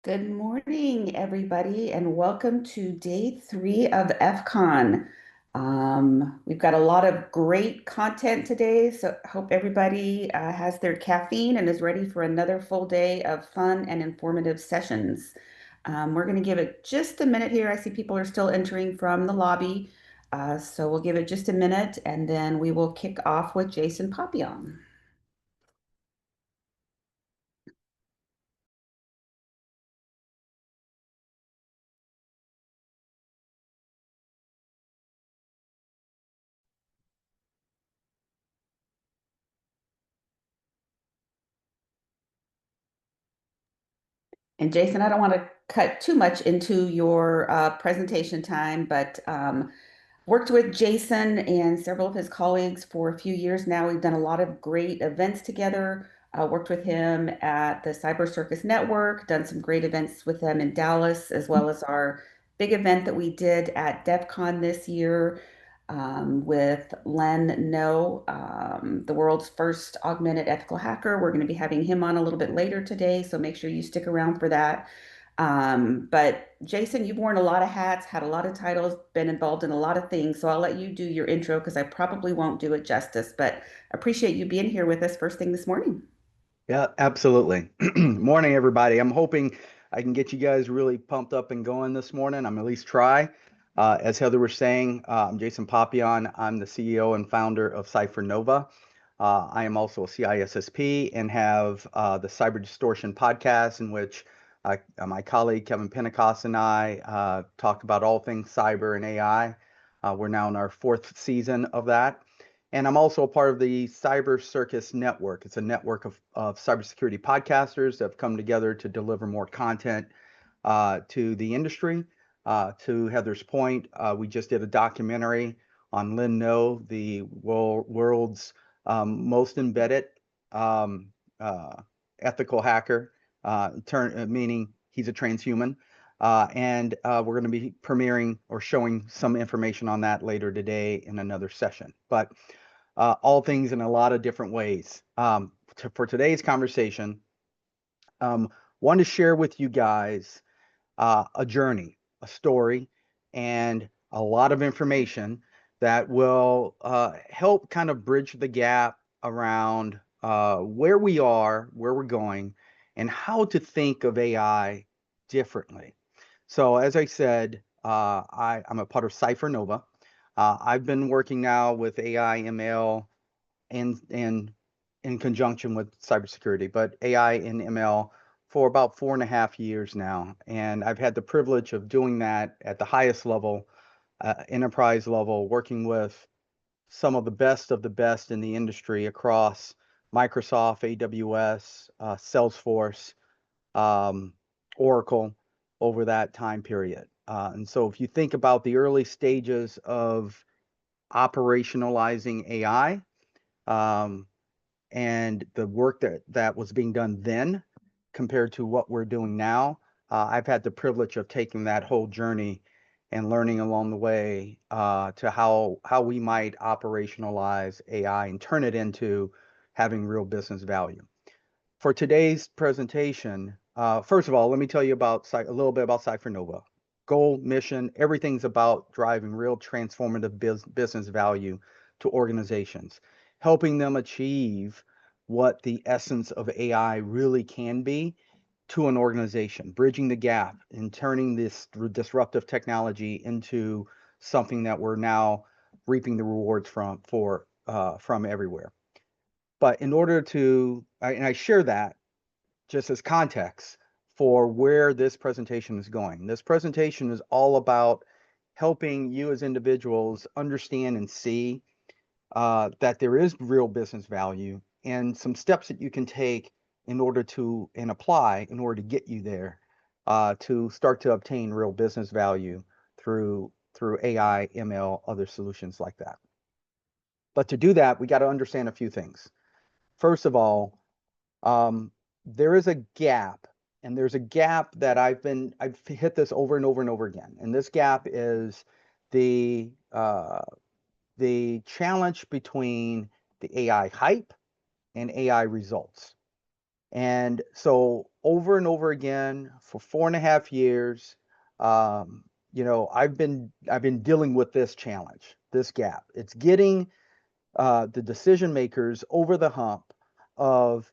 Good morning, everybody, and welcome to day 3 of FCON. We've got a lot of great content today, so hope everybody has their caffeine and is ready for another full day of fun and informative sessions. We're going to give it just a minute here. I see people are still entering from the lobby, so we'll give it just a minute and then we will kick off with Jason Papillon. And Jason, I don't want to cut too much into your presentation time, but worked with Jason and several of his colleagues for a few years now. We've done a lot of great events together. Worked with him at the Cyber Circus Network, done some great events with them in Dallas, as well as our big event that we did at DEF CON this year with Len No, the world's first augmented ethical hacker. We're going to be having him on a little bit later today, so make sure you stick around for that. But Jason, you've worn a lot of hats, had a lot of titles, been involved in a lot of things. So I'll let you do your intro because I probably won't do it justice. But appreciate you being here with us first thing this morning. Yeah, absolutely. Morning, everybody. I'm hoping I can get you guys really pumped up and going this morning. I'm at least try. As Heather was saying, I'm Jason Papillon. I'm the CEO and founder of Cypher Nova. I am also a CISSP and have the Cyber Distortion podcast, in which my colleague Kevin Pentecost and I talk about all things cyber and AI. We're now in our fourth season of that. And I'm also a part of the Cyber Circus Network. It's a network of cybersecurity podcasters that have come together to deliver more content to the industry. To Heather's point, we just did a documentary on Lin No, the world's most embedded um, uh, ethical hacker, meaning he's a transhuman. And we're going to be premiering or showing some information on that later today in another session. But all things in a lot of different ways. For today's conversation, want to share with you guys a journey, a story, and a lot of information that will help kind of bridge the gap around where we are, where we're going, and how to think of AI differently. So, as I said, I'm a part of Cypher Nova. I've been working now with AI, ML, and in conjunction with cybersecurity, but AI and ML for about 4.5 years now. And I've had the privilege of doing that at the highest level, enterprise level, working with some of the best in the industry across Microsoft, AWS, Salesforce, um, Oracle over that time period. And so if you think about the early stages of operationalizing AI, um, and the work that was being done then compared to what we're doing now, I've had the privilege of taking that whole journey and learning along the way to how we might operationalize AI and turn it into having real business value. For today's presentation, first of all, let me tell you about a little bit about CypherNova. Goal, mission, everything's about driving real transformative business value to organizations, helping them achieve what the essence of AI really can be to an organization, bridging the gap and turning this disruptive technology into something that we're now reaping the rewards from everywhere. But in order to, and I share that just as context for where this presentation is going. This presentation is all about helping you as individuals understand and see that there is real business value and some steps that you can take in order to and apply in order to get you there to start to obtain real business value through AI, ML, other solutions like that. But to do that, we got to understand a few things. First of all, um, there is a gap, and there's a gap that I've hit this over and over and over again. And this gap is the uh, the challenge between the AI hype and AI results. And so over and over again for 4.5 years, I've been dealing with this challenge, this gap. It's getting the decision makers over the hump of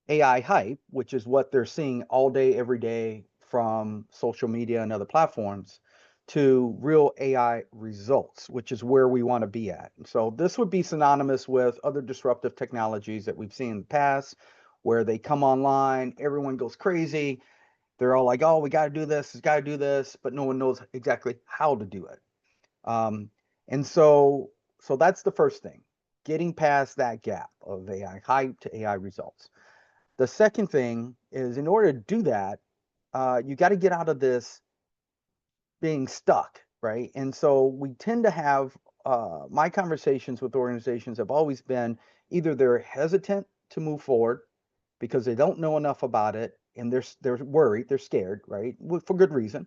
AI hype, which is what they're seeing all day, every day from social media and other platforms, to real AI results, which is where we want to be at. So this would be synonymous with other disruptive technologies that we've seen in the past, where they come online, everyone goes crazy. They're all like, oh, we got to do this, we got to do this, but no one knows exactly how to do it. Um, and so that's the first thing, getting past that gap of AI hype to AI results. The second thing is, in order to do that, you got to get out of this being stuck, right? And so we tend to have my conversations with organizations have always been either they're hesitant to move forward because they don't know enough about it and they're worried, they're scared, right? For good reason.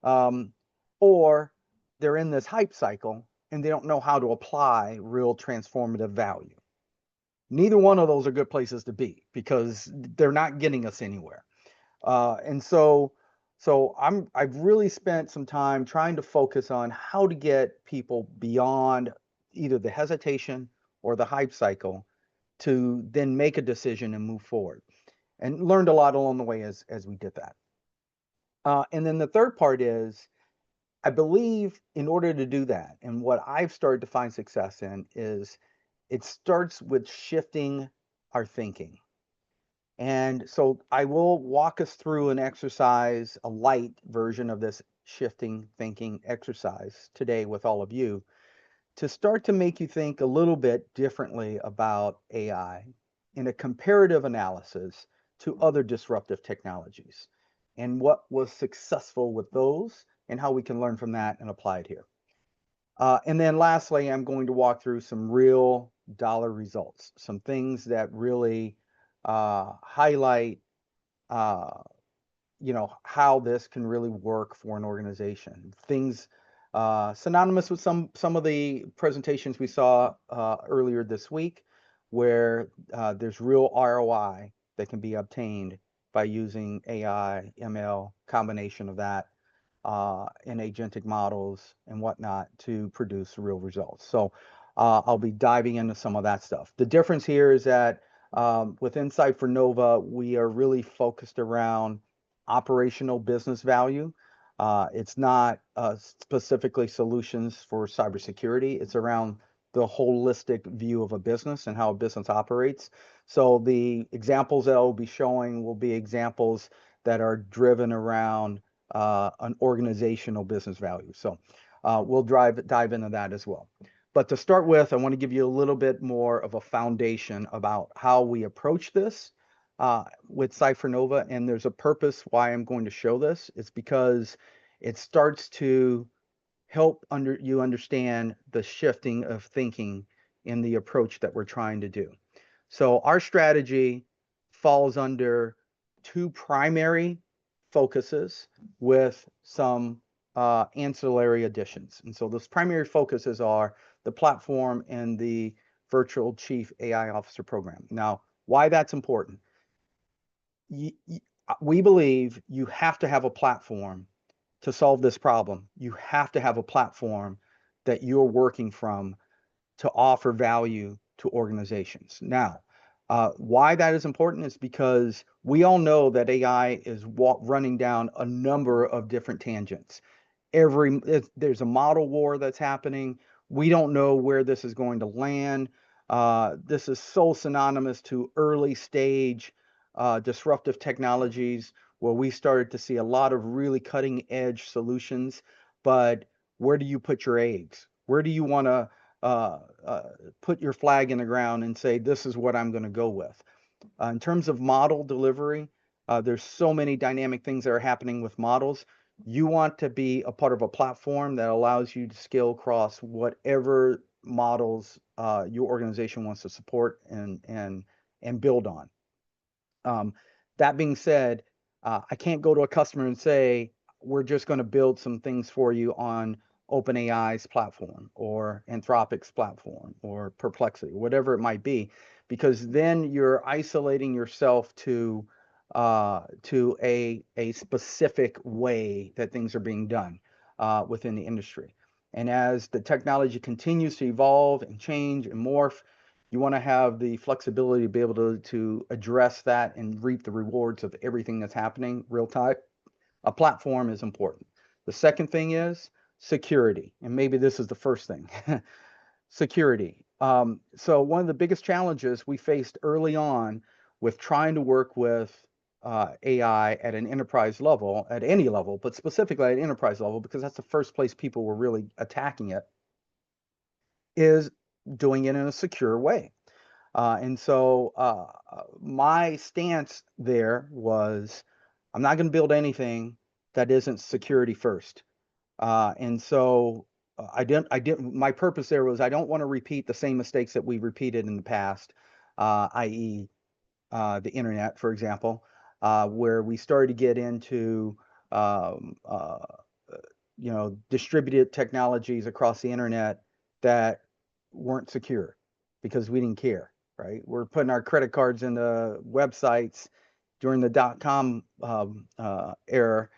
Um, or they're in this hype cycle and they don't know how to apply real transformative value. Neither one of those are good places to be because they're not getting us anywhere. And so I've really spent some time trying to focus on how to get people beyond either the hesitation or the hype cycle to then make a decision and move forward. And learned a lot along the way as we did that. And then the third part is, I believe in order to do that, and what I've started to find success in is it starts with shifting our thinking. And so I will walk us through an exercise, a light version of this shifting thinking exercise today with all of you to start to make you think a little bit differently about AI in a comparative analysis to other disruptive technologies and what was successful with those and how we can learn from that and apply it here. And then lastly, I'm going to walk through some real dollar results, some things that really highlight uh, how this can really work for an organization. Things synonymous with some of the presentations we saw earlier this week, where there's real ROI that can be obtained by using AI, ML, combination of that, and agentic models and whatnot to produce real results. So I'll be diving into some of that stuff. The difference here is that with Insight for Nova, we are really focused around operational business value. It's not specifically solutions for cybersecurity. It's around the holistic view of a business and how a business operates. So the examples that I'll be showing will be examples that are driven around an organizational business value. So we'll dive into that as well. But to start with, I want to give you a little bit more of a foundation about how we approach this with Cipher and there's a purpose why I'm going to show this. It's because it starts to help you understand the shifting of thinking in the approach that we're trying to do. So our strategy falls under two primary focuses with some ancillary additions. And so those primary focuses are the platform and the virtual chief AI officer program. Now, why that's important? We believe you have to have a platform to solve this problem. You have to have a platform that you're working from to offer value to organizations. Now, why that is important is because we all know that AI is running down a number of different tangents. There's a model war that's happening. We don't know where this is going to land. This is so synonymous to early stage disruptive technologies where we started to see a lot of really cutting edge solutions. But where do you put your eggs? Where do you want to uh, uh, put your flag in the ground and say, this is what I'm going to go with? In terms of model delivery, there's so many dynamic things that are happening with models. You want to be a part of a platform that allows you to scale across whatever models your organization wants to support and build on. Um, that being said, I can't go to a customer and say, we're just going to build some things for you on OpenAI's platform or Anthropic's platform or Perplexity, whatever it might be, because then you're isolating yourself to a specific way that things are being done within the industry. And as the technology continues to evolve and change and morph, you want to have the flexibility to be able to address that and reap the rewards of everything that's happening real time. A platform is important. The second thing is security. And maybe this is the first thing. Security. So one of the biggest challenges we faced early on with trying to work with AI at an enterprise level, at any level, but specifically at an enterprise level, because that's the first place people were really attacking it, is doing it in a secure way. And so my stance there was, I'm not going to build anything that isn't security first. And so my purpose there was I don't want to repeat the same mistakes that we repeated in the past, i.e., the internet, for example, where we started to get into um, uh, distributed technologies across the internet that weren't secure because we didn't care, right? We're putting our credit cards into websites during the dot-com era,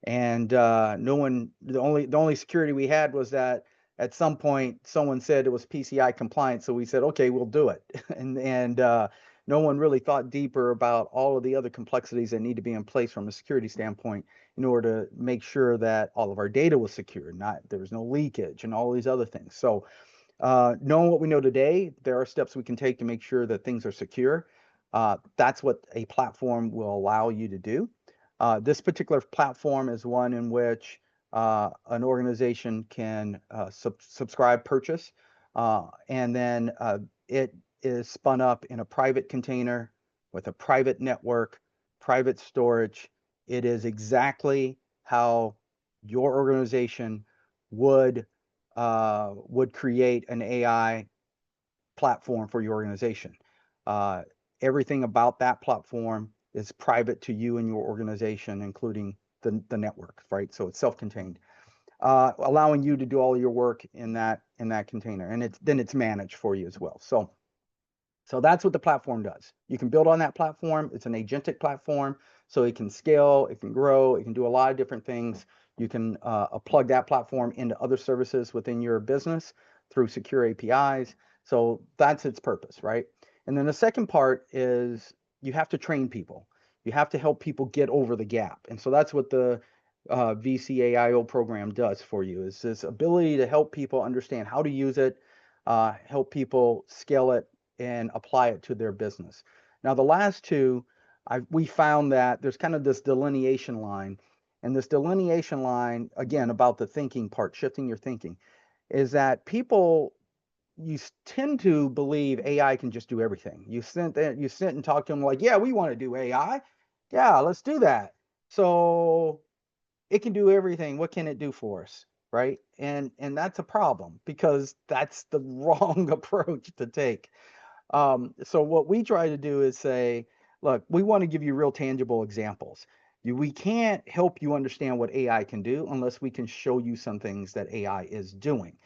and the only security we had was that at some point someone said it was PCI compliant, so we said, okay, we'll do it, and no one really thought deeper about all of the other complexities that need to be in place from a security standpoint in order to make sure that all of our data was secure, not there was no leakage and all these other things. So knowing what we know today, there are steps we can take to make sure that things are secure. That's what a platform will allow you to do. This particular platform is one in which an organization can subscribe, purchase, and then it is spun up in a private container with a private network, private storage. It is exactly how your organization would would create an AI platform for your organization. Uh, Everything about that platform is private to you and your organization, including the network, right? So it's self-contained, allowing you to do all your work in that container, and it's managed for you as well. So that's what the platform does. You can build on that platform. It's an agentic platform, so it can scale, it can grow, it can do a lot of different things. You can plug that platform into other services within your business through secure APIs. So that's its purpose, right? And then the second part is you have to train people. You have to help people get over the gap. And so that's what the VCAIO program does for you, is this ability to help people understand how to use it, help people scale it, and apply it to their business. Now, the last two, we found that there's kind of this delineation line. And this delineation line, again, about the thinking part, shifting your thinking, is that people, you tend to believe AI can just do everything. You sit and talk to them like, yeah, we want to do AI. Yeah, let's do that. So it can do everything. What can it do for us? Right? And that's a problem because that's the wrong approach to take. So what we try to do is say, look, we want to give you real tangible examples. We can't help you understand what AI can do unless we can show you some things that AI is doing.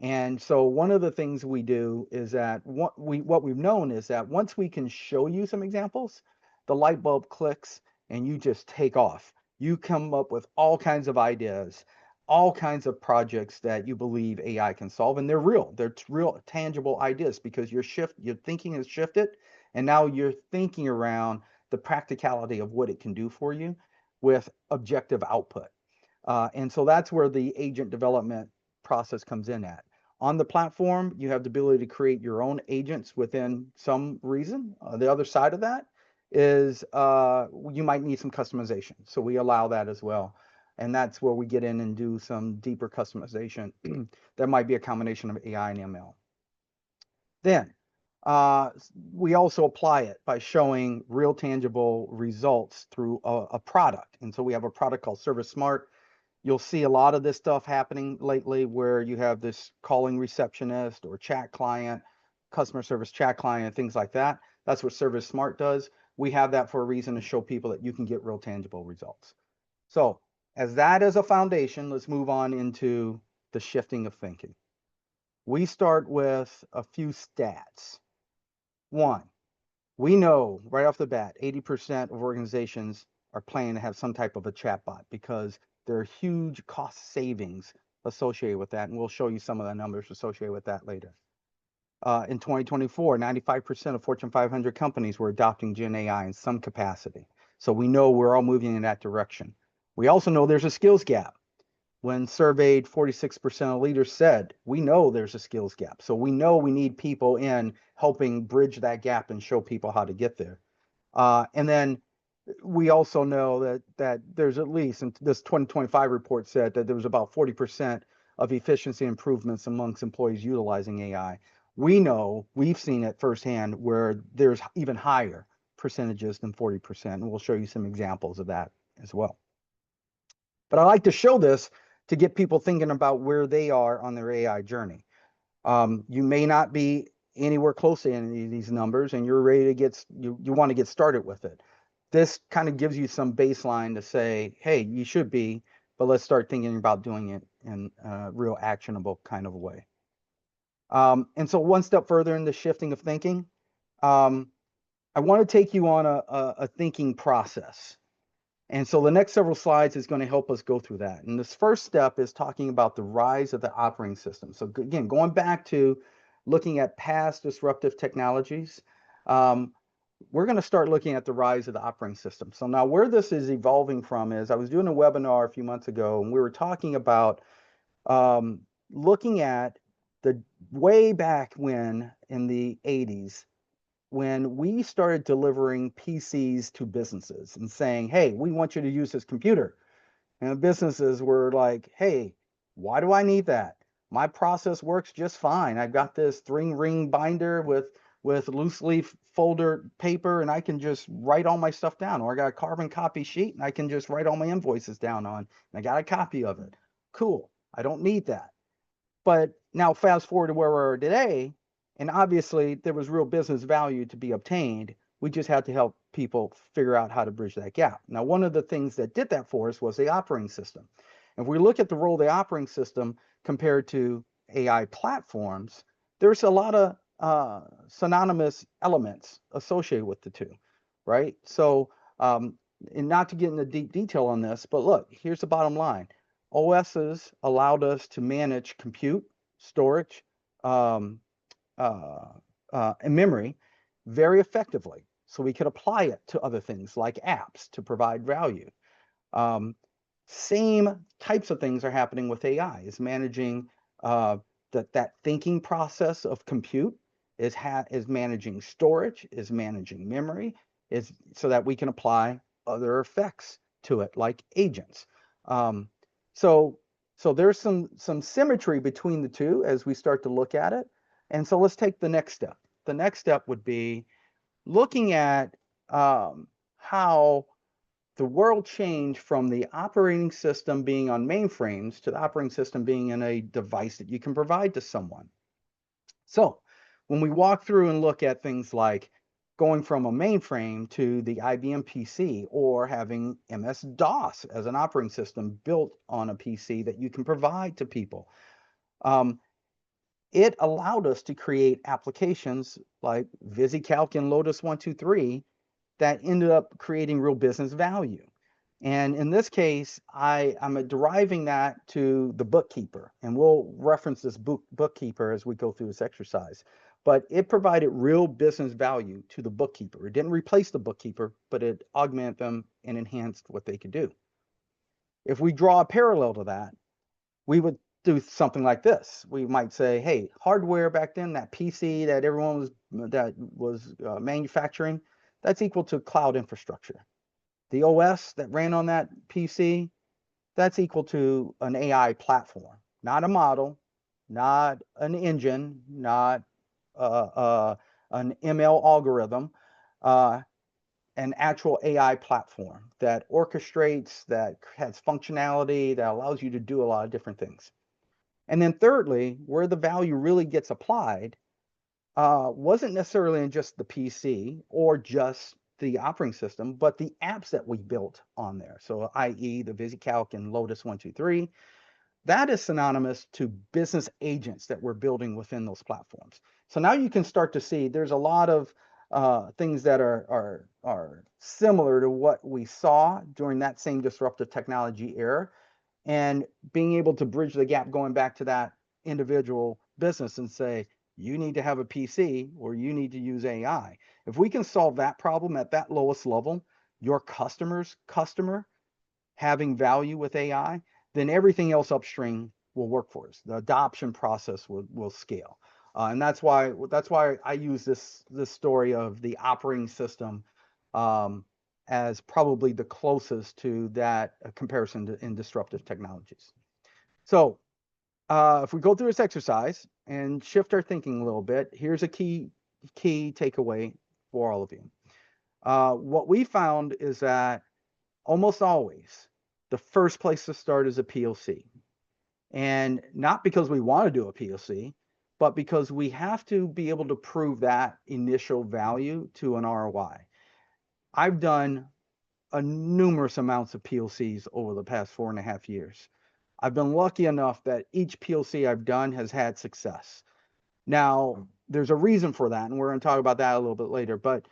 And so one of the things we do is that what we've known is that once we can show you some examples, the light bulb clicks and you just take off. You come up with all kinds of ideas, all kinds of projects that you believe AI can solve, and they're real. They're real tangible ideas because your thinking has shifted, and now you're thinking around the practicality of what it can do for you with objective output. And so that's where the agent development process comes in at. On the platform, you have the ability to create your own agents within some reason. The other side of that is you might need some customization. So we allow that as well. And that's where we get in and do some deeper customization. That might be a combination of AI and ML. Then we also apply it by showing real tangible results through a product. And so we have a product called Service Smart. You'll see a lot of this stuff happening lately where you have this calling receptionist or chat client, customer service chat client, things like that. That's what Service Smart does. We have that for a reason to show people that you can get real tangible results. So as that is a foundation, let's move on into the shifting of thinking. We start with a few stats. One, We know right off the bat, 80% of organizations are planning to have some type of a chatbot because there are huge cost savings associated with that. And we'll show you some of the numbers associated with that later. In 2024, 95% of Fortune 500 companies were adopting Gen AI in some capacity. So we know we're all moving in that direction. We also know there's a skills gap. When surveyed, 46% of leaders said, we know there's a skills gap. So we know we need people in helping bridge that gap and show people how to get there. And then we also know that there's at least, and this 2025 report said that there was about 40% of efficiency improvements amongst employees utilizing AI. We know, we've seen it firsthand where there's even higher percentages than 40%, and we'll show you some examples of that as well. But I like to show this to get people thinking about where they are on their AI journey. You may not be anywhere close to any of these numbers, and you're ready to you want to get started with it. This kind of gives you some baseline to say, hey, you should be, but let's start thinking about doing it in a real actionable kind of a way. And so one step further in the shifting of thinking, I want to take you on a thinking process. And so the next several slides is going to help us go through that. And this first step is talking about the rise of the operating system. So again, going back to looking at past disruptive technologies, we're going to start looking at the rise of the operating system. So now where this is evolving from is I was doing a webinar a few months ago, and we were talking about looking at the way back when in the 80s, when we started delivering PCs to businesses and saying, hey, we want you to use this computer. And businesses were like, hey, why do I need that? My process works just fine. I've got this 3-ring binder with loose leaf folder paper, and I can just write all my stuff down. Or I got a carbon copy sheet, and I can just write all my invoices down on, and I got a copy of it. Cool. I don't need that. But now fast forward to where we are today, and obviously there was real business value to be obtained. We just had to help people figure out how to bridge that gap. Now, one of the things that did that for us was the operating system. If we look at the role of the operating system compared to AI platforms, there's a lot of synonymous elements associated with the two, right? So, and not to get into deep detail on this, but look, here's the bottom line. OSs allowed us to manage compute, storage, and memory very effectively. So we could apply it to other things like apps to provide value. Same types of things are happening with AI, is managing that thinking process of compute, is managing storage, is managing memory, is so that we can apply other effects to it, like agents. So there's some symmetry between the two as we start to look at it. And so let's take the next step. The next step would be looking at how the world changed from the operating system being on mainframes to the operating system being in a device that you can provide to someone. So when we walk through and look at things like going from a mainframe to the IBM PC, or having MS-DOS as an operating system built on a PC that you can provide to people, it allowed us to create applications like VisiCalc and Lotus 123 that ended up creating real business value. And in this case, I'm deriving that to the bookkeeper, and we'll reference this bookkeeper as we go through this exercise. But it provided real business value to the bookkeeper. It didn't replace the bookkeeper, but it augmented them and enhanced what they could do. If we draw a parallel to that, we would do something like this. We might say, hey, hardware back then, that PC that everyone was manufacturing, that's equal to cloud infrastructure. The OS that ran on that PC, that's equal to an AI platform, not a model, not an engine, not an ML algorithm, an actual AI platform that orchestrates, that has functionality, that allows you to do a lot of different things. And then thirdly, where the value really gets applied wasn't necessarily in just the PC or just the operating system, but the apps that we built on there. So i.e. the VisiCalc and Lotus 123, that is synonymous to business agents that we're building within those platforms. So now you can start to see there's a lot of things that are similar to what we saw during that same disruptive technology era, and being able to bridge the gap going back to that individual business and say, you need to have a PC or you need to use AI. If we can solve that problem at that lowest level, your customer's customer having value with AI, then everything else upstream will work for us. The adoption process will scale. And that's why I use this story of the operating system as probably the closest to that comparison in disruptive technologies. So if we go through this exercise and shift our thinking a little bit, here's a key takeaway for all of you. What we found is that almost always the first place to start is a POC. And not because we want to do a POC, but because we have to be able to prove that initial value to an ROI. I've done a numerous amounts of POCs over the past 4.5 years. I've been lucky enough that each POC I've done has had success. Now, there's a reason for that, and we're going to talk about that a little bit later. But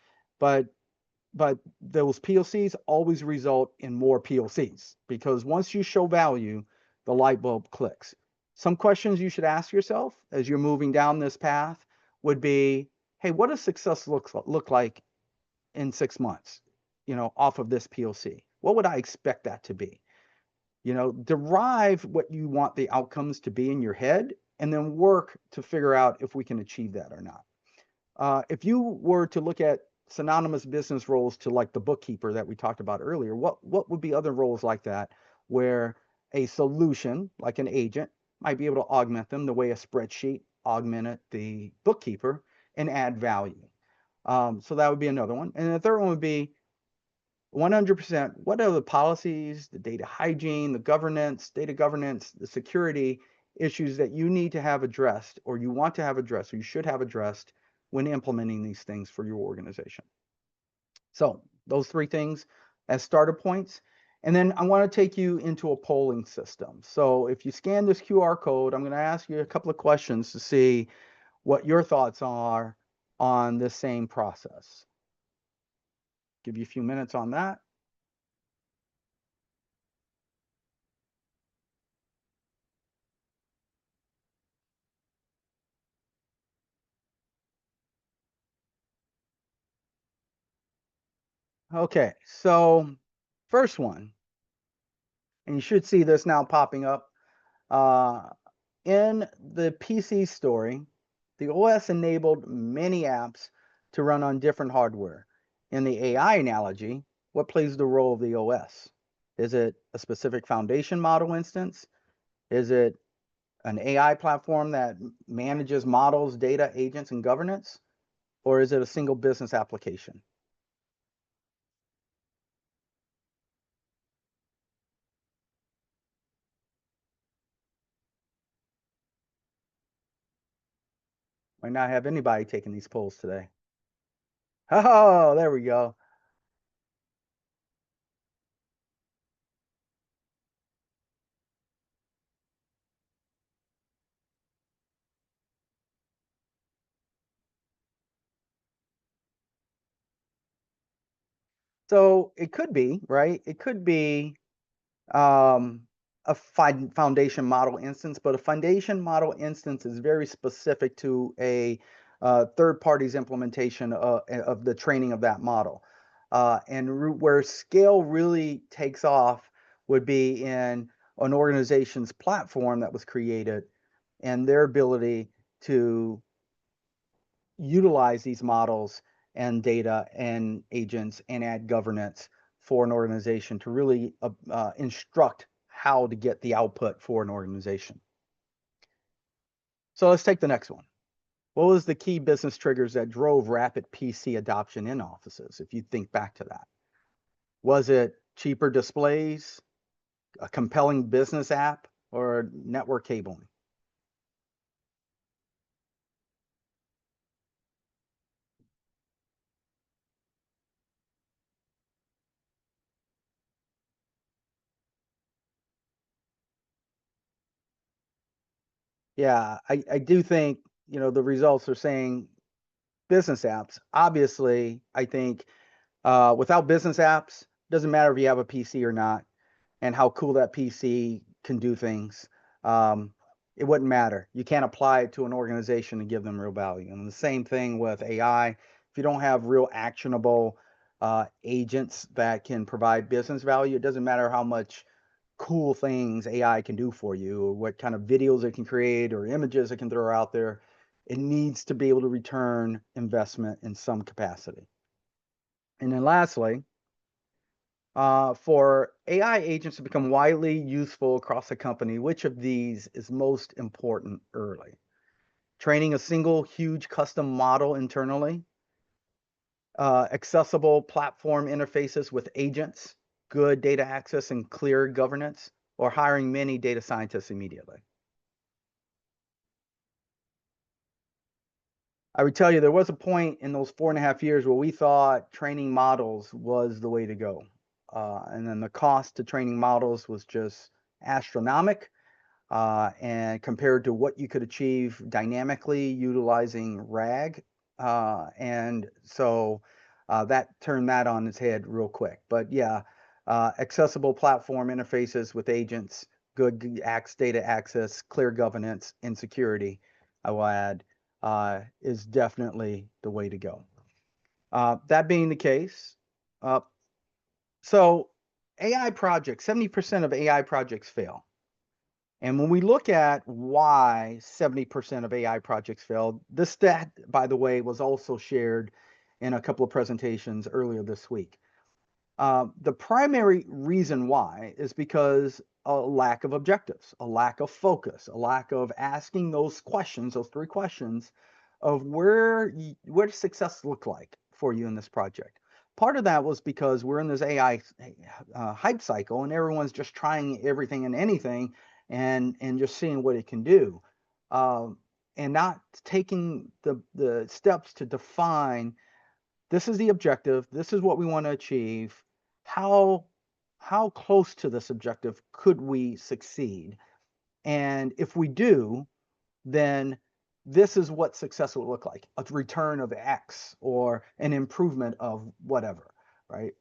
those POCs always result in more POCs, because once you show value, the light bulb clicks. Some questions you should ask yourself as you're moving down this path would be, hey, what does success look like in 6 months, off of this POC? What would I expect that to be? Derive what you want the outcomes to be in your head, and then work to figure out if we can achieve that or not. If you were to look at synonymous business roles to like the bookkeeper that we talked about earlier, what would be other roles like that where a solution like an agent might be able to augment them the way a spreadsheet augmented the bookkeeper and add value? So that would be another one. And the third one would be 100%. What are the policies, the data hygiene, the governance, data governance, the security issues that you need to have addressed, or you want to have addressed, or you should have addressed when implementing these things for your organization? So those three things as starter points. And then I want to take you into a polling system. So if you scan this QR code, I'm going to ask you a couple of questions to see what your thoughts are on this same process. Give you a few minutes on that. Okay, so first one, and you should see this now popping up. In the PC story, the OS enabled many apps to run on different hardware. In the AI analogy, what plays the role of the OS? Is it a specific foundation model instance? Is it an AI platform that manages models, data, agents, and governance? Or is it a single business application? Might not have anybody taking these polls today. Oh, there we go. So it could be, right? It could be a foundation model instance, but a foundation model instance is very specific to a third party's implementation of the training of that model. And where scale really takes off would be in an organization's platform that was created and their ability to utilize these models and data and agents and add governance for an organization to really instruct how to get the output for an organization. So let's take the next one. What was the key business triggers that drove rapid PC adoption in offices, if you think back to that? Was it cheaper displays, a compelling business app, or network cabling? Yeah, I do think, the results are saying business apps. Obviously, I think without business apps, doesn't matter if you have a PC or not, and how cool that PC can do things. Um, it wouldn't matter. You can't apply it to an organization and give them real value. And the same thing with AI. If you don't have real actionable agents that can provide business value, it doesn't matter how much cool things AI can do for you, or what kind of videos it can create, or images it can throw out there. It needs to be able to return investment in some capacity. And then lastly, for AI agents to become widely useful across a company, which of these is most important early? Training a single huge custom model internally, accessible platform interfaces with agents, good data access and clear governance, or hiring many data scientists immediately? I would tell you there was a point in those 4.5 years where we thought training models was the way to go. And then the cost to training models was just astronomical. And compared to what you could achieve dynamically utilizing RAG. And so that turned that on its head real quick. But yeah, accessible platform interfaces with agents, good data access, clear governance, and security, I will add, is definitely the way to go. That being the case, uh, so AI projects, 70% of AI projects fail. And when we look at why 70% of AI projects failed, this stat, by the way, was also shared in a couple of presentations earlier this week. The primary reason why is because a lack of objectives, a lack of focus, a lack of asking those questions, those three questions of what does success look like for you in this project. Part of that was because we're in this AI hype cycle and everyone's just trying everything and anything and just seeing what it can do, um, and not taking the steps to define this is the objective, this is what we want to achieve, how how close to this objective could we succeed, and if we do, then this is what success would look like, a return of X or an improvement of whatever, right?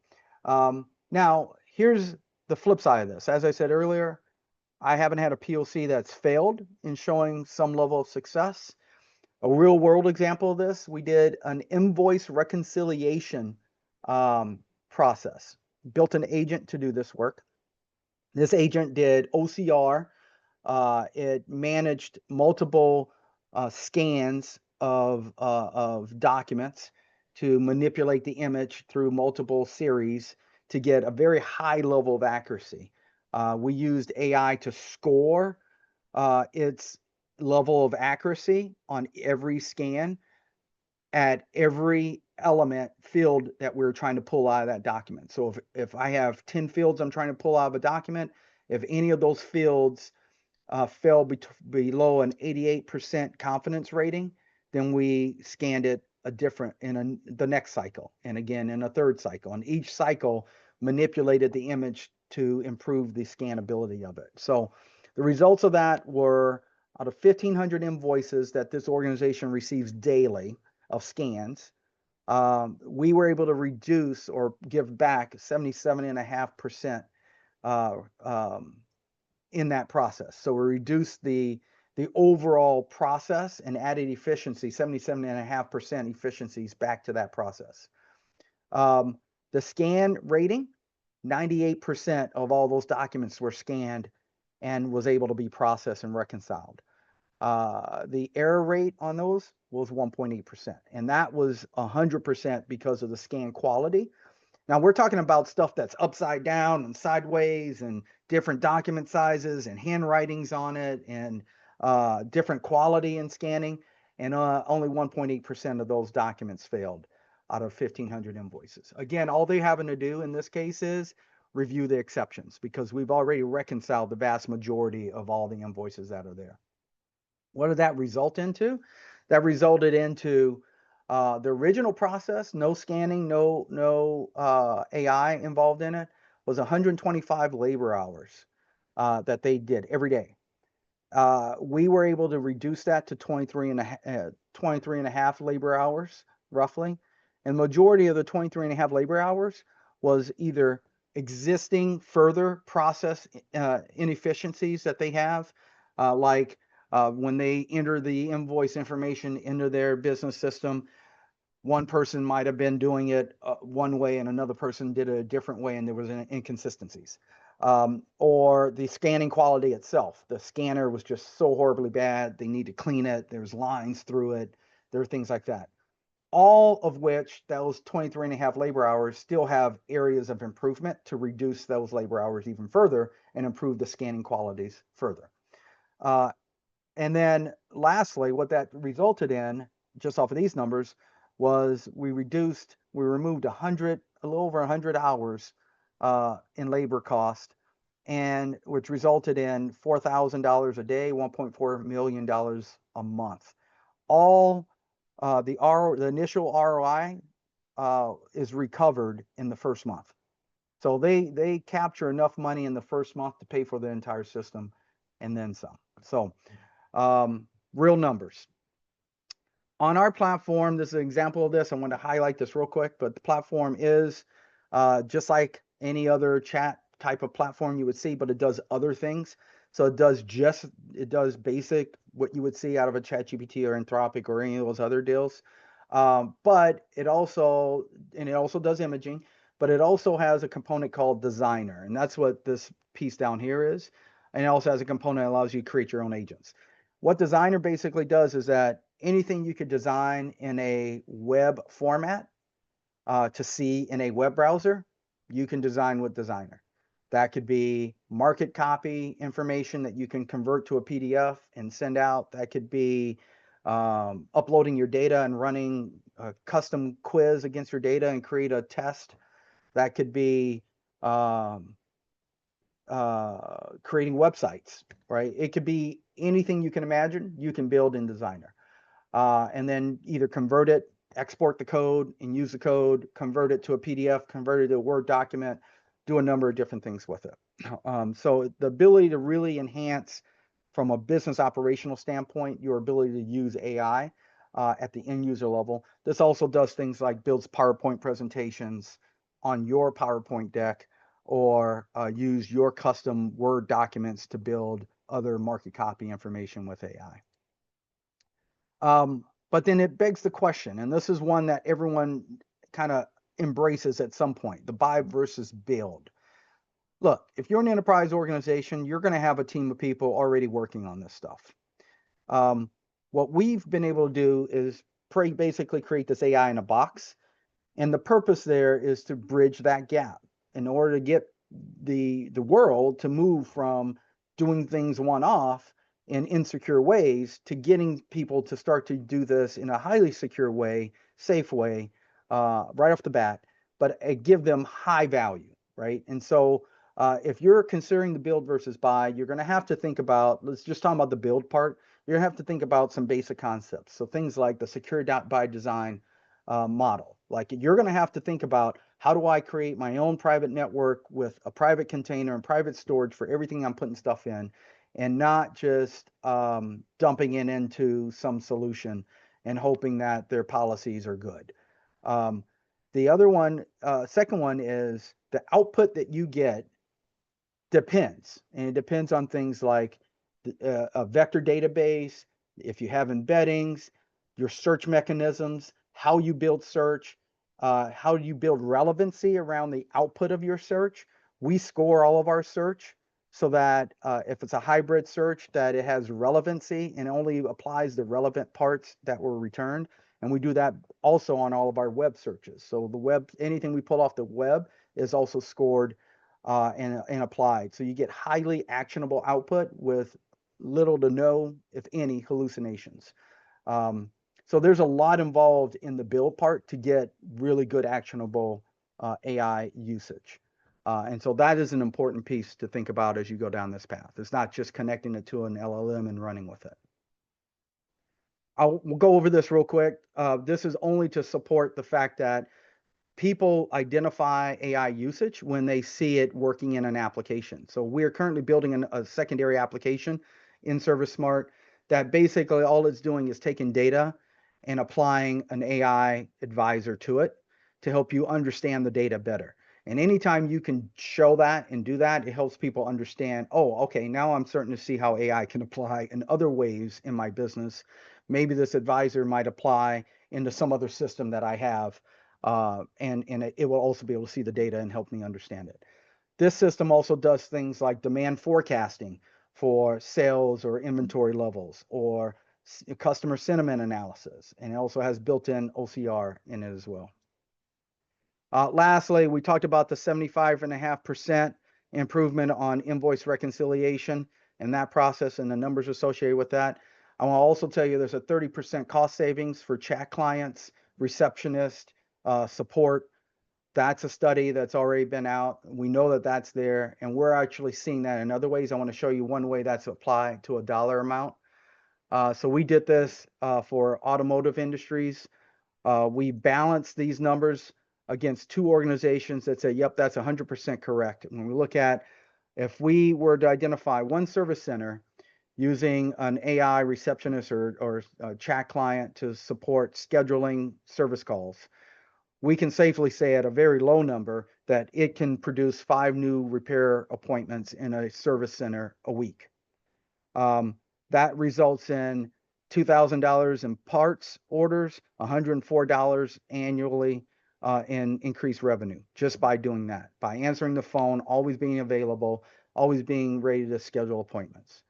Now here's the flip side of this. As I said earlier, I haven't had a POC that's failed in showing some level of success. A real world example of this, we did an invoice reconciliation process, built an agent to do this work. This agent did OCR. It managed multiple scans of documents to manipulate the image through multiple series to get a very high level of accuracy. We used AI to score its level of accuracy on every scan at every element field that we're trying to pull out of that document. So if I have 10 fields I'm trying to pull out of a document, if any of those fields fell below an 88% confidence rating, then we scanned it the next cycle, and again in a third cycle, and each cycle manipulated the image to improve the scannability of it. So the results of that were, out of 1,500 invoices that this organization receives daily of scans, we were able to reduce or give back 77.5% in that process. So we reduced the overall process and added efficiency, 77.5% efficiencies back to that process. The scan rating, 98% of all those documents were scanned and was able to be processed and reconciled. The error rate on those was 1.8%, and that was 100% because of the scan quality. Now we're talking about stuff that's upside down and sideways and different document sizes and handwritings on it and different quality in scanning. And only 1.8% of those documents failed out of 1,500 invoices. Again, all they having to do in this case is review the exceptions, because we've already reconciled the vast majority of all the invoices that are there. What did that result into? That resulted into the original process, no scanning, no AI involved in it, was 125 labor hours that they did every day. We were able to reduce that to 23 and a half labor hours roughly. And the majority of the 23 and a half labor hours was either existing further process inefficiencies that they have, like when they enter the invoice information into their business system, one person might have been doing it one way and another person did it a different way and there was inconsistencies. Or the scanning quality itself. The scanner was just so horribly bad. They need to clean it. There's lines through it. There are things like that. All of which those 23 and a half labor hours still have areas of improvement to reduce those labor hours even further and improve the scanning qualities further. Uh, and then lastly, what that resulted in, just off of these numbers, was we removed a little over 100 hours in labor cost, and which resulted in $4,000 a day, $1.4 million a month. All the initial ROI is recovered in the first month. So they capture enough money in the first month to pay for the entire system and then some. So real numbers. On our platform, this is an example of this. I want to highlight this real quick, but the platform is just like any other chat type of platform you would see, but it does other things. So it does basic what you would see out of a ChatGPT or Anthropic or any of those other deals. But it also does imaging, but it also has a component called Designer, and that's what this piece down here is. And it also has a component that allows you to create your own agents. What Designer basically does is that anything you could design in a web format to see in a web browser, you can design with Designer. That could be market copy information that you can convert to a PDF and send out. That could be uploading your data and running a custom quiz against your data and create a test. That could be creating websites, right? It could be anything you can imagine, you can build in Designer. And then either convert it, export the code and use the code, convert it to a PDF, convert it to a Word document, do a number of different things with it. So the ability to really enhance from a business operational standpoint, your ability to use AI at the end user level. This also does things like builds PowerPoint presentations on your PowerPoint deck or use your custom Word documents to build other market copy information with AI. But then it begs the question, and this is one that everyone kind of embraces at some point, the buy versus build. Look, if you're an enterprise organization, you're going to have a team of people already working on this stuff. What we've been able to do is basically create this AI in a box. And the purpose there is to bridge that gap in order to get the world to move from doing things one-off in insecure ways to getting people to start to do this in a highly secure way, safe way, right off the bat, but give them high value, right? And so if you're considering the build versus buy, you're going to have to think about, let's just talk about the build part. You're going to have to think about some basic concepts. So things like the secure by design model. Like you're going to have to think about, how do I create my own private network with a private container and private storage for everything I'm putting stuff in, and not just dumping it into some solution and hoping that their policies are good. The other one, second one is the output that you get depends, and it depends on things like a vector database, if you have embeddings, your search mechanisms, how you build search, how you build relevancy around the output of your search. We score all of our search so that if it's a hybrid search, that it has relevancy and only applies the relevant parts that were returned. And we do that also on all of our web searches. So the web, anything we pull off the web is also scored and applied. So you get highly actionable output with little to no, if any, hallucinations. So there's a lot involved in the build part to get really good actionable AI usage. And so that is an important piece to think about as you go down this path. It's not just connecting it to an LLM and running with it. We'll go over this real quick. This is only to support the fact that people identify AI usage when they see it working in an application. So we're currently building a secondary application in Service Smart that basically all it's doing is taking data and applying an AI advisor to it to help you understand the data better. And anytime you can show that and do that, it helps people understand, oh, okay, now I'm starting to see how AI can apply in other ways in my business. Maybe this advisor might apply into some other system that I have, and it will also be able to see the data and help me understand it. This system also does things like demand forecasting for sales or inventory levels or customer sentiment analysis, and it also has built-in OCR in it as well. Lastly, we talked about the 75.5% improvement on invoice reconciliation and that process and the numbers associated with that. I want to also tell you there's a 30% cost savings for chat clients, receptionist, support. That's a study that's already been out. We know that that's there, and we're actually seeing that in other ways. I want to show you one way that's applied to a dollar amount. So we did this for automotive industries. We balanced these numbers against two organizations that say, yep, that's 100% correct. When we look at if we were to identify one service center using an AI receptionist or chat client to support scheduling service calls, we can safely say at a very low number that it can produce 5 new repair appointments in a service center a week. That results in $2,000 in parts orders, $104 annually in increased revenue just by doing that, by answering the phone, always being available, always being ready to schedule appointments.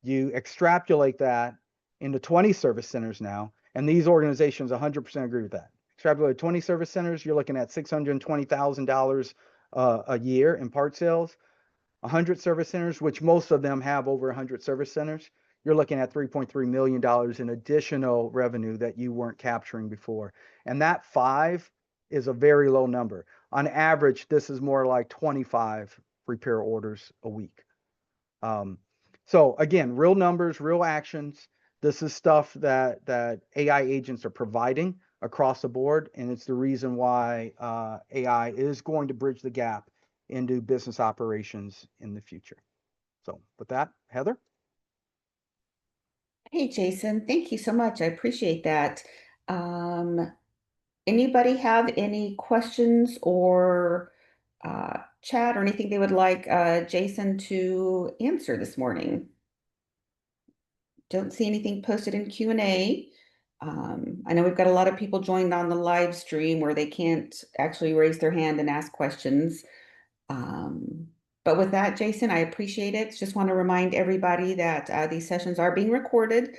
You extrapolate that into 20 service centers now, and these organizations 100% agree with that. Extrapolate 20 service centers, you're looking at $620,000 a year in part sales. 100 service centers, which most of them have over 100 service centers, you're looking at $3.3 million in additional revenue that you weren't capturing before. And that 5 is a very low number. On average, this is more like 25 repair orders a week. So again, real numbers, real actions. This is stuff that AI agents are providing across the board, and it's the reason why AI is going to bridge the gap into business operations in the future. So with that, Heather? Hey, Jason, thank you so much. I appreciate that. Um, Anybody have any questions or chat or anything they would like Jason to answer this morning? Don't see anything posted in Q&A. I know we've got a lot of people joined on the live stream where they can't actually raise their hand and ask questions. Um, but with that, Jason, I appreciate it. Just want to remind everybody that these sessions are being recorded.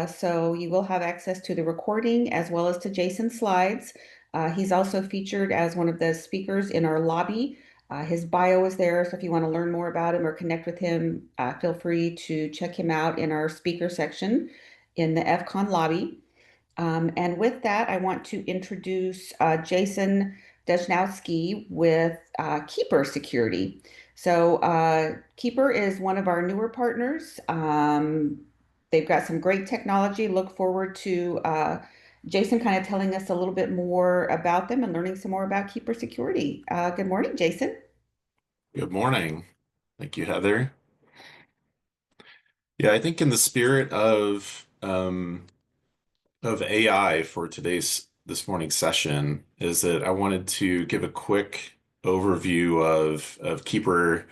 So you will have access to the recording as well as to Jason's slides. He's also featured as one of the speakers in our lobby. His bio is there, so if you want to learn more about him or connect with him, feel free to check him out in our speaker section in the FCON lobby. And with that, I want to introduce Jason Desnowski with Keeper Security. So Keeper is one of our newer partners. They've got some great technology. Look forward to Jason kind of telling us a little bit more about them and learning some more about Keeper Security. Good morning, Jason. Good morning. Thank you, Heather. Yeah, I think in the spirit of AI for this morning's session is that I wanted to give a quick overview of Keeper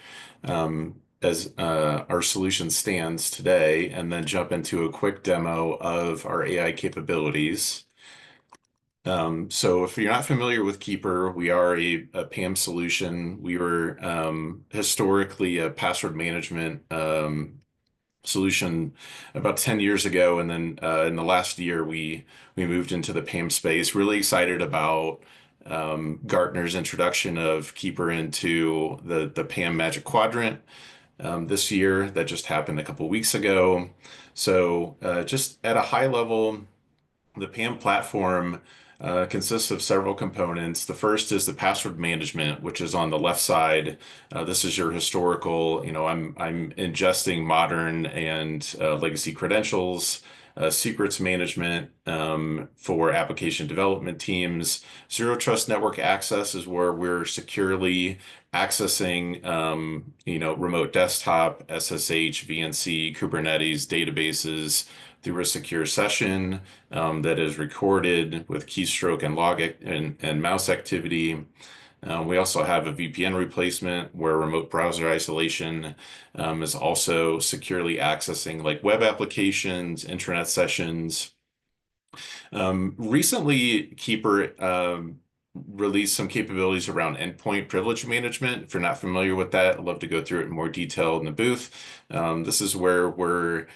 as our solution stands today, and then jump into a quick demo of our AI capabilities. So if you're not familiar with Keeper, we are a PAM solution. We were historically a password management solution about 10 years ago, and then in the last year we moved into the PAM space. Really excited about Gartner's introduction of Keeper into the PAM Magic Quadrant this year. That just happened a couple weeks ago. So just at a high level, the PAM platform consists of several components. The first is the password management, which is on the left side. This is your historical, I'm ingesting modern and legacy credentials, secrets management for application development teams. Zero Trust Network Access is where we're securely accessing, remote desktop, SSH, VNC, Kubernetes databases through a secure session that is recorded with keystroke and and mouse activity. We also have a VPN replacement where remote browser isolation is also securely accessing like web applications, internet sessions. Recently, Keeper released some capabilities around endpoint privilege management. If you're not familiar with that, I'd love to go through it in more detail in the booth. This is where we're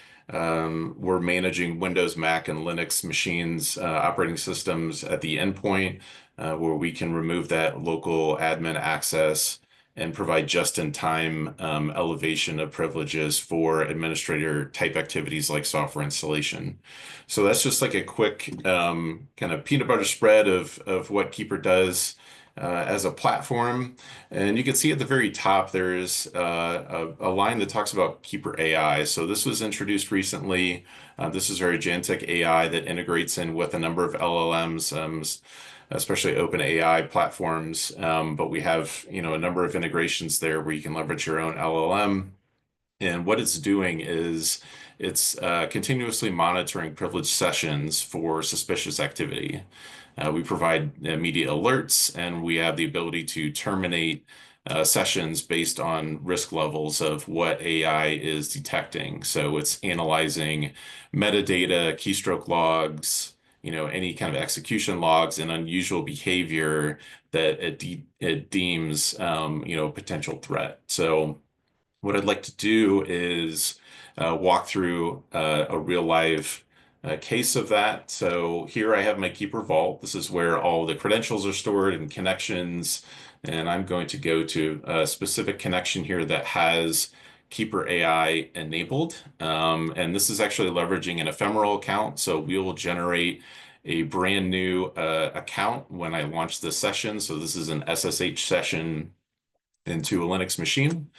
managing Windows, Mac, and Linux machines, operating systems at the endpoint, where we can remove that local admin access and provide just-in-time elevation of privileges for administrator type activities like software installation. So that's just like a quick kind of peanut butter spread of what Keeper does as a platform. And you can see at the very top, there's a line that talks about Keeper AI. So this was introduced recently. This is our agentic AI that integrates in with a number of LLMs, especially open AI platforms. But we have, a number of integrations there where you can leverage your own LLM. And what it's doing is it's continuously monitoring privileged sessions for suspicious activity. We provide immediate alerts, and we have the ability to terminate sessions based on risk levels of what AI is detecting. So it's analyzing metadata, keystroke logs, any kind of execution logs and unusual behavior that it deems, a potential threat. So what I'd like to do is walk through a real live case of that. So here I have my Keeper Vault. This is where all the credentials are stored and connections. And I'm going to go to a specific connection here that has Keeper AI enabled. And this is actually leveraging an ephemeral account. So we will generate a brand new account when I launch this session. So this is an SSH session into a Linux machine.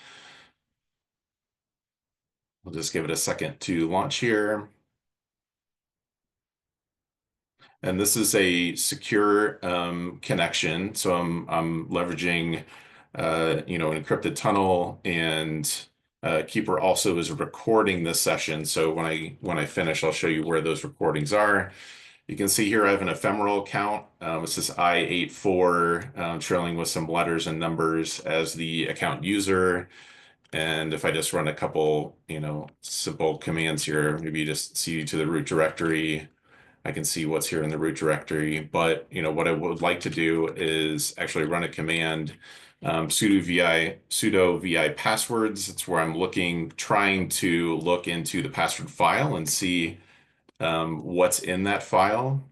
We'll just give it a second to launch here. And this is a secure connection. So I'm leveraging an encrypted tunnel, and Keeper also is recording this session. So when I finish, I'll show you where those recordings are. You can see here I have an ephemeral account. It says I84, trailing with some letters and numbers as the account user. And if I just run a couple, simple commands here, maybe just cd to the root directory, I can see what's here in the root directory. But, what I would like to do is actually run a command, sudo vi passwords. It's where I'm trying to look into the password file and see what's in that file.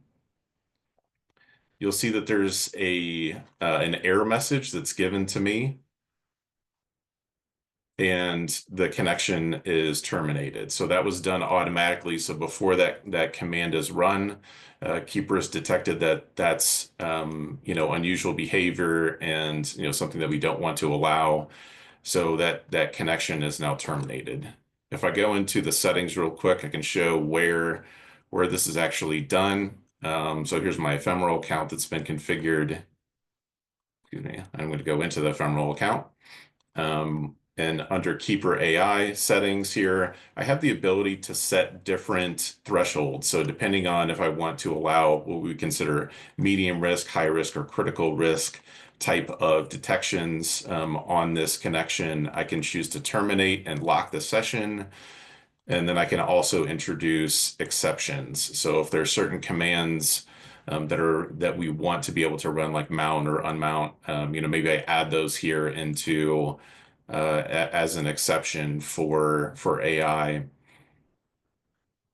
You'll see that there's an error message that's given to me, and the connection is terminated. So that was done automatically. So before that command is run, Keeper has detected that that's unusual behavior and something that we don't want to allow. So that connection is now terminated. If I go into the settings real quick, I can show where this is actually done. So here's my ephemeral account that's been configured. Excuse me. I'm going to go into the ephemeral account. And under Keeper AI settings here, I have the ability to set different thresholds. So depending on if I want to allow what we consider medium risk, high risk, or critical risk type of detections on this connection, I can choose to terminate and lock the session. And then I can also introduce exceptions. So if there are certain commands that we want to be able to run, like mount or unmount, maybe I add those here into as an exception for AI.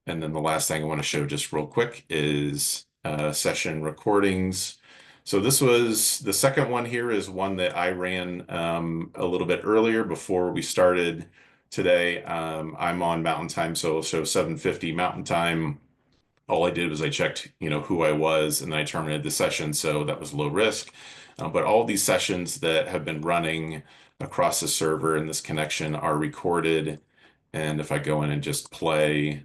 And then the last thing I want to show just real quick is session recordings. So this was the second one here is one that I ran a little bit earlier before we started today. I'm on Mountain Time, so it'll show 7:50 Mountain Time. All I did was I checked, who I was, and then I terminated the session, so that was low risk. But all these sessions that have been running across the server in this connection are recorded. And if I go in and just play,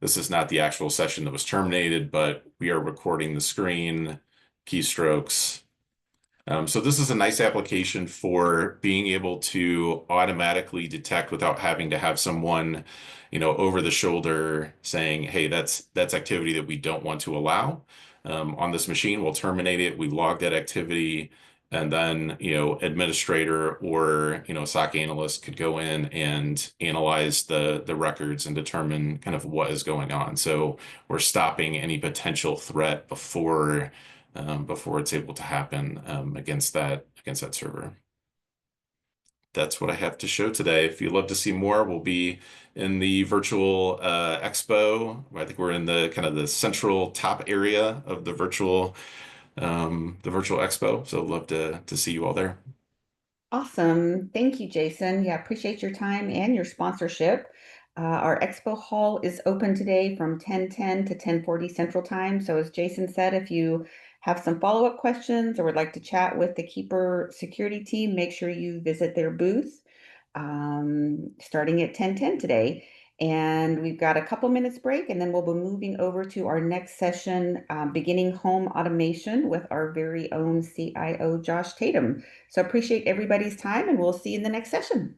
this is not the actual session that was terminated, but we are recording the screen, keystrokes, So this is a nice application for being able to automatically detect without having to have someone, over the shoulder saying, "Hey, that's activity that we don't want to allow on this machine. We'll terminate it. We log that activity." And then, administrator or, SOC analyst could go in and analyze the records and determine kind of what is going on. So we're stopping any potential threat before it's able to happen against that server. That's what I have to show today. If you'd love to see more, we'll be in the virtual expo. I think we're in the kind of the central top area of the virtual expo. So I'd love to see you all there. Awesome. Thank you, Jason. Yeah, appreciate your time and your sponsorship. Our expo hall is open today from 10:10 to 10:40 Central Time. So as Jason said, if you have some follow-up questions or would like to chat with the Keeper security team, make sure you visit their booth starting at 10:10 today. And we've got a couple minutes break, and then we'll be moving over to our next session, beginning home automation with our very own CIO, Josh Tatum. So appreciate everybody's time, and we'll see you in the next session.